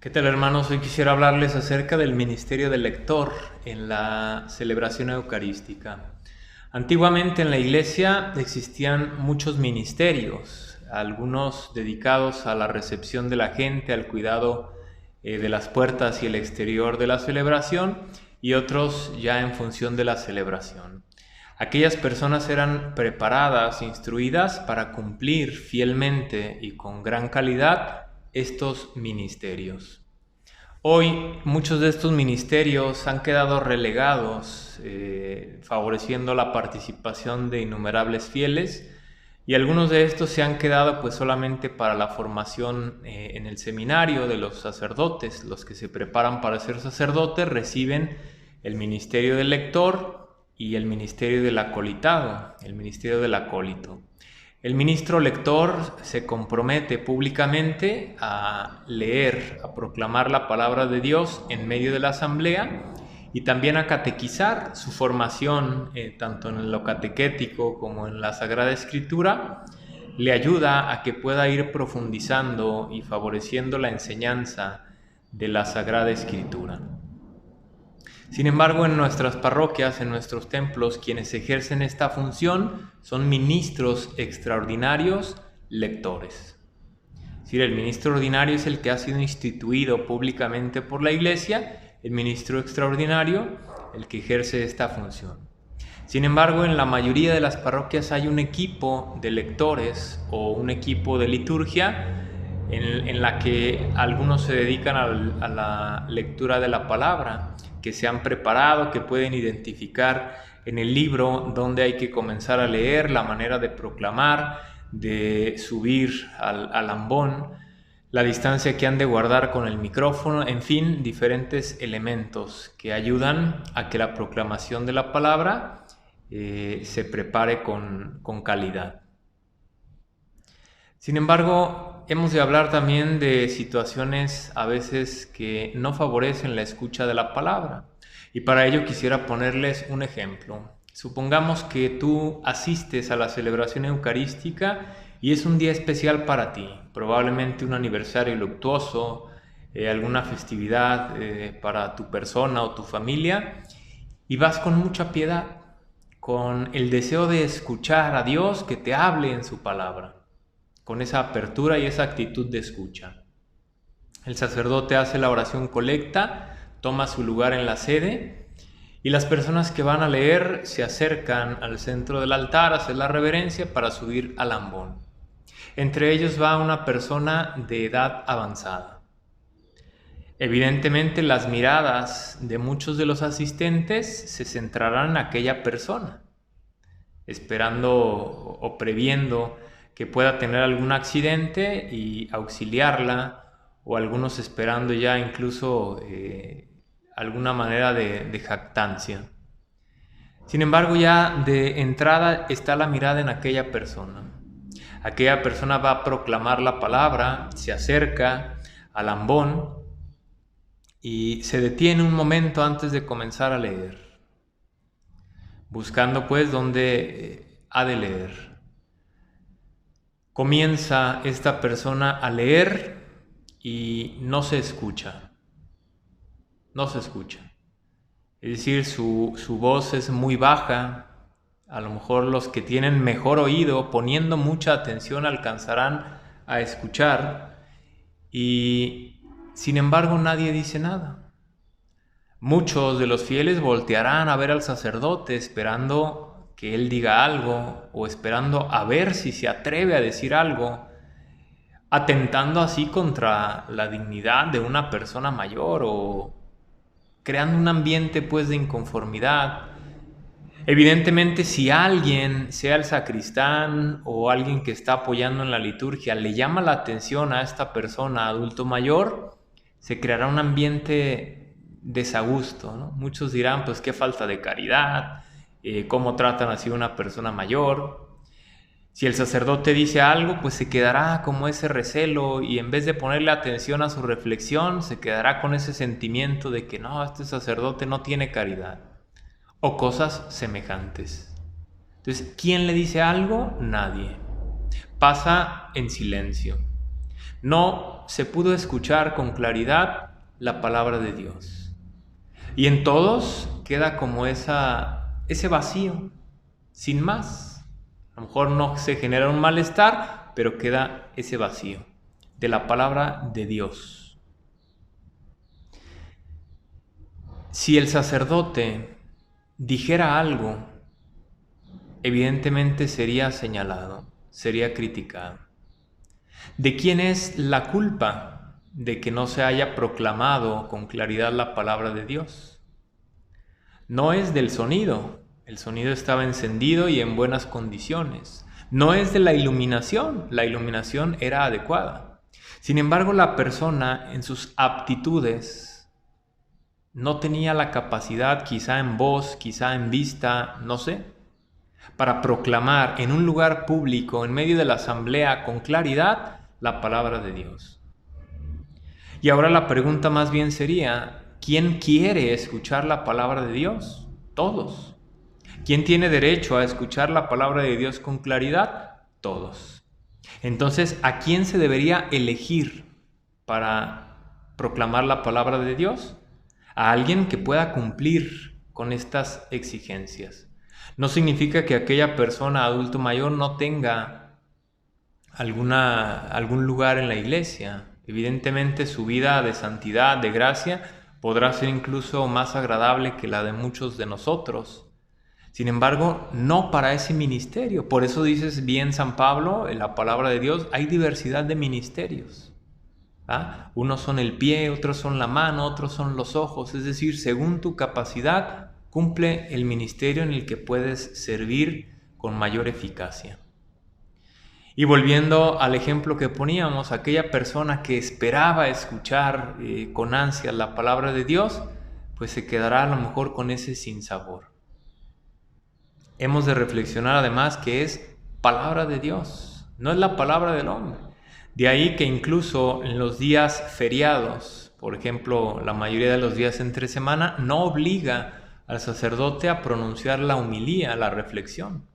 ¿Qué tal, hermanos? Hoy quisiera hablarles acerca del ministerio del lector en la celebración eucarística. Antiguamente en la iglesia existían muchos ministerios, algunos dedicados a la recepción de la gente, al cuidado de las puertas y el exterior de la celebración, y otros ya en función de la celebración. Aquellas personas eran preparadas, instruidas para cumplir fielmente y con gran calidad estos ministerios. Hoy muchos de estos ministerios han quedado relegados, favoreciendo la participación de innumerables fieles, y algunos de estos se han quedado pues solamente para la formación en el seminario de los sacerdotes. Los que se preparan para ser sacerdotes reciben el ministerio del lector y el ministerio del acolitado, el ministerio del acólito. El ministro lector se compromete públicamente a leer, a proclamar la palabra de Dios en medio de la asamblea y también a catequizar. Su formación, tanto en lo catequético como en la Sagrada Escritura, le ayuda a que pueda ir profundizando y favoreciendo la enseñanza de la Sagrada Escritura. Sin embargo, en nuestras parroquias, en nuestros templos, quienes ejercen esta función son ministros extraordinarios lectores. Es decir, el ministro ordinario es el que ha sido instituido públicamente por la Iglesia, el ministro extraordinario el que ejerce esta función. Sin embargo, en la mayoría de las parroquias hay un equipo de lectores o un equipo de liturgia en la que algunos se dedican a la lectura de la palabra, que se han preparado, que pueden identificar en el libro dónde hay que comenzar a leer, la manera de proclamar, de subir al ambón, la distancia que han de guardar con el micrófono, en fin, diferentes elementos que ayudan a que la proclamación de la palabra se prepare con calidad. Sin embargo, hemos de hablar también de situaciones a veces que no favorecen la escucha de la palabra. Y para ello quisiera ponerles un ejemplo. Supongamos que tú asistes a la celebración eucarística y es un día especial para ti, probablemente un aniversario luctuoso, alguna festividad para tu persona o tu familia, y vas con mucha piedad, con el deseo de escuchar a Dios que te hable en su palabra, con esa apertura y esa actitud de escucha. El sacerdote hace la oración colecta, toma su lugar en la sede y las personas que van a leer se acercan al centro del altar a hacer la reverencia para subir al ambón. Entre ellos va una persona de edad avanzada. Evidentemente las miradas de muchos de los asistentes se centrarán en aquella persona, esperando o previendo que pueda tener algún accidente y auxiliarla, o algunos esperando ya incluso alguna manera de jactancia. Sin embargo, ya de entrada está la mirada en aquella persona. Aquella persona va a proclamar la palabra, se acerca al ambón y se detiene un momento antes de comenzar a leer, buscando pues dónde ha de leer. Comienza esta persona a leer y no se escucha. No se escucha. Es decir, su voz es muy baja. A lo mejor los que tienen mejor oído, poniendo mucha atención, alcanzarán a escuchar. Y sin embargo nadie dice nada. Muchos de los fieles voltearán a ver al sacerdote esperando que él diga algo o esperando a ver si se atreve a decir algo, atentando así contra la dignidad de una persona mayor o creando un ambiente pues de inconformidad. Evidentemente, si alguien, sea el sacristán o alguien que está apoyando en la liturgia, le llama la atención a esta persona adulto mayor, se creará un ambiente desagusto, ¿no? Muchos dirán, pues qué falta de caridad, cómo tratan así a una persona mayor. Si el sacerdote dice algo, pues se quedará como ese recelo y en vez de ponerle atención a su reflexión, se quedará con ese sentimiento de que no, este sacerdote no tiene caridad o cosas semejantes. Entonces, ¿quién le dice algo? Nadie. Pasa en silencio. No no se pudo escuchar con claridad la palabra de Dios. Y en todos queda como ese vacío, sin más. A lo mejor no se genera un malestar, pero queda ese vacío de la palabra de Dios. Si el sacerdote dijera algo, evidentemente sería señalado, sería criticado. ¿De quién es la culpa de que no se haya proclamado con claridad la palabra de Dios? No es del sonido. El sonido estaba encendido y en buenas condiciones. No es de la iluminación era adecuada. Sin embargo, la persona en sus aptitudes no tenía la capacidad, quizá en voz, quizá en vista, no sé, para proclamar en un lugar público, en medio de la asamblea, con claridad, la palabra de Dios. Y ahora la pregunta más bien sería, ¿quién quiere escuchar la palabra de Dios? Todos. ¿Quién tiene derecho a escuchar la palabra de Dios con claridad? Todos. Entonces, ¿a quién se debería elegir para proclamar la palabra de Dios? A alguien que pueda cumplir con estas exigencias. No significa que aquella persona adulto mayor no tenga algún lugar en la iglesia. Evidentemente su vida de santidad, de gracia, podrá ser incluso más agradable que la de muchos de nosotros. Sin embargo, no para ese ministerio. Por eso dices bien San Pablo, en la palabra de Dios, hay diversidad de ministerios. Unos son el pie, otros son la mano, otros son los ojos. Es decir, según tu capacidad, cumple el ministerio en el que puedes servir con mayor eficacia. Y volviendo al ejemplo que poníamos, aquella persona que esperaba escuchar con ansia la palabra de Dios, pues se quedará a lo mejor con ese sinsabor. Hemos de reflexionar además que es palabra de Dios, no es la palabra del hombre. De ahí que incluso en los días feriados, por ejemplo, la mayoría de los días entre semana, no obliga al sacerdote a pronunciar la homilía, la reflexión,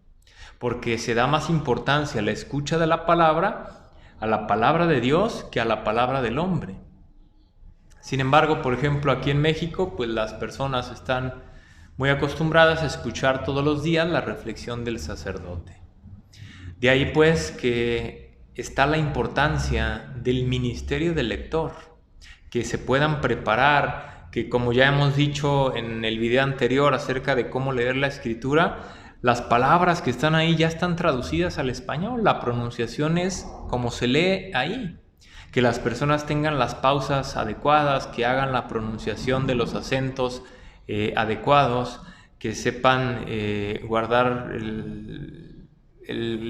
porque se da más importancia a la escucha de la palabra, a la palabra de Dios, que a la palabra del hombre. Sin embargo, por ejemplo, aquí en México, pues las personas están muy acostumbradas a escuchar todos los días la reflexión del sacerdote. De ahí pues que está la importancia del ministerio del lector, que se puedan preparar, que como ya hemos dicho en el video anterior acerca de cómo leer la escritura, las palabras que están ahí ya están traducidas al español, la pronunciación es como se lee ahí, que las personas tengan las pausas adecuadas, que hagan la pronunciación de los acentos adecuados, que sepan guardar el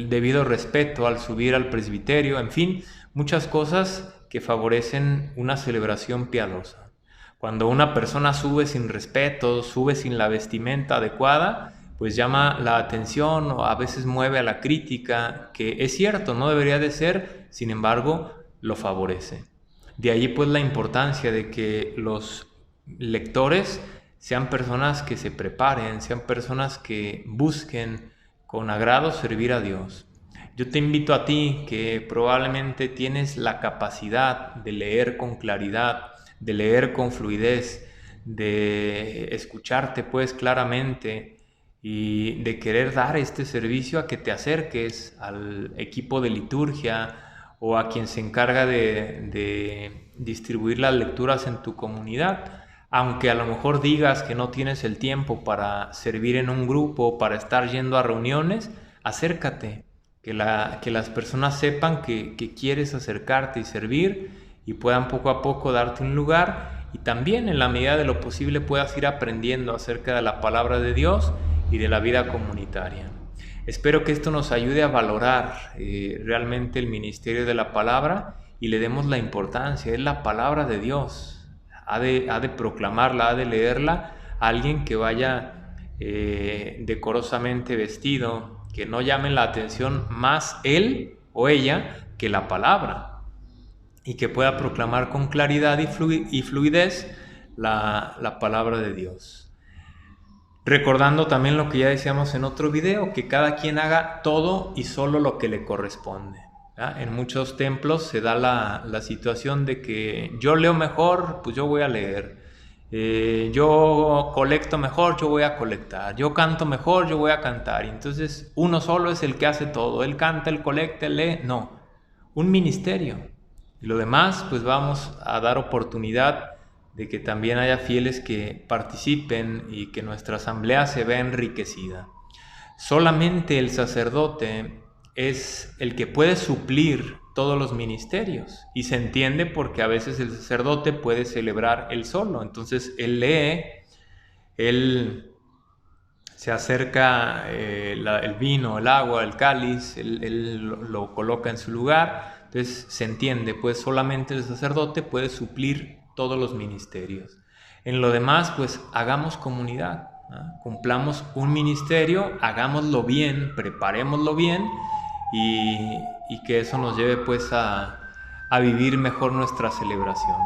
debido respeto al subir al presbiterio, en fin, muchas cosas que favorecen una celebración piadosa. Cuando una persona sube sin respeto, sube sin la vestimenta adecuada, pues llama la atención o a veces mueve a la crítica, que es cierto, no debería de ser, sin embargo, lo favorece. De ahí pues la importancia de que los lectores sean personas que se preparen, sean personas que busquen con agrado servir a Dios. Yo te invito a ti que probablemente tienes la capacidad de leer con claridad, de leer con fluidez, de escucharte pues claramente y de querer dar este servicio, a que te acerques al equipo de liturgia o a quien se encarga de distribuir las lecturas en tu comunidad. Aunque a lo mejor digas que no tienes el tiempo para servir en un grupo, para estar yendo a reuniones, acércate, que las personas sepan que quieres acercarte y servir y puedan poco a poco darte un lugar, y también en la medida de lo posible puedas ir aprendiendo acerca de la palabra de Dios y de la vida comunitaria. Espero que esto nos ayude a valorar realmente el ministerio de la palabra y le demos la importancia. Es la palabra de Dios. Ha de proclamarla, ha de leerla a alguien que vaya decorosamente vestido, que no llame la atención más él o ella que la palabra, y que pueda proclamar con claridad y fluidez la palabra de Dios. Recordando también lo que ya decíamos en otro video, que cada quien haga todo y solo lo que le corresponde. ¿verdad? En muchos templos se da la situación de que yo leo mejor, pues yo voy a leer. Yo colecto mejor, yo voy a colectar. Yo canto mejor, yo voy a cantar. Y entonces uno solo es el que hace todo. Él canta, él colecta, él lee. No, un ministerio. Y lo demás, pues vamos a dar oportunidad de que también haya fieles que participen y que nuestra asamblea se vea enriquecida. Solamente el sacerdote es el que puede suplir todos los ministerios, y se entiende porque a veces el sacerdote puede celebrar él solo. Entonces él lee, él se acerca el vino, el agua, el cáliz, él lo coloca en su lugar. Entonces se entiende, pues solamente el sacerdote puede suplir todos los ministerios. En lo demás, pues hagamos comunidad, ¿no? Cumplamos un ministerio, hagámoslo bien, preparémoslo bien, y que eso nos lleve pues a vivir mejor nuestra celebración.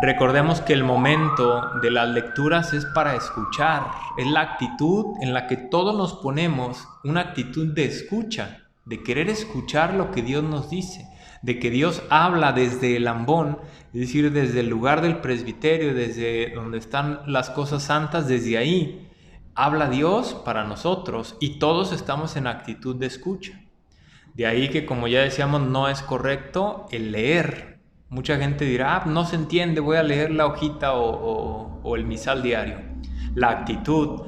Recordemos que el momento de las lecturas es para escuchar, es la actitud en la que todos nos ponemos, una actitud de escucha, de querer escuchar lo que Dios nos dice, de que Dios habla desde el ambón, es decir, desde el lugar del presbiterio, desde donde están las cosas santas, desde ahí habla Dios para nosotros y todos estamos en actitud de escucha. De ahí que, como ya decíamos, no es correcto el leer. Mucha gente dirá, no se entiende, voy a leer la hojita o el misal diario. La actitud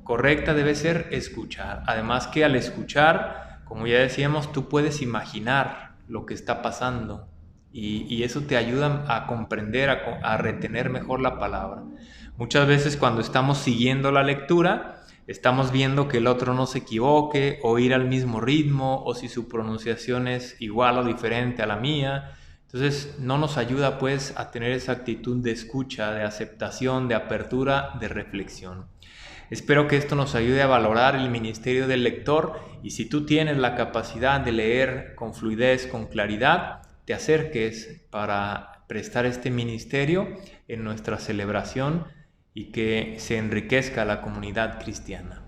correcta debe ser escuchar. Además que al escuchar, como ya decíamos, tú puedes imaginar lo que está pasando y eso te ayuda a comprender, a retener mejor la palabra. Muchas veces cuando estamos siguiendo la lectura, estamos viendo que el otro no se equivoque o ir al mismo ritmo, o si su pronunciación es igual o diferente a la mía. Entonces no nos ayuda pues a tener esa actitud de escucha, de aceptación, de apertura, de reflexión. Espero que esto nos ayude a valorar el ministerio del lector, y si tú tienes la capacidad de leer con fluidez, con claridad, te acerques para prestar este ministerio en nuestra celebración y que se enriquezca la comunidad cristiana.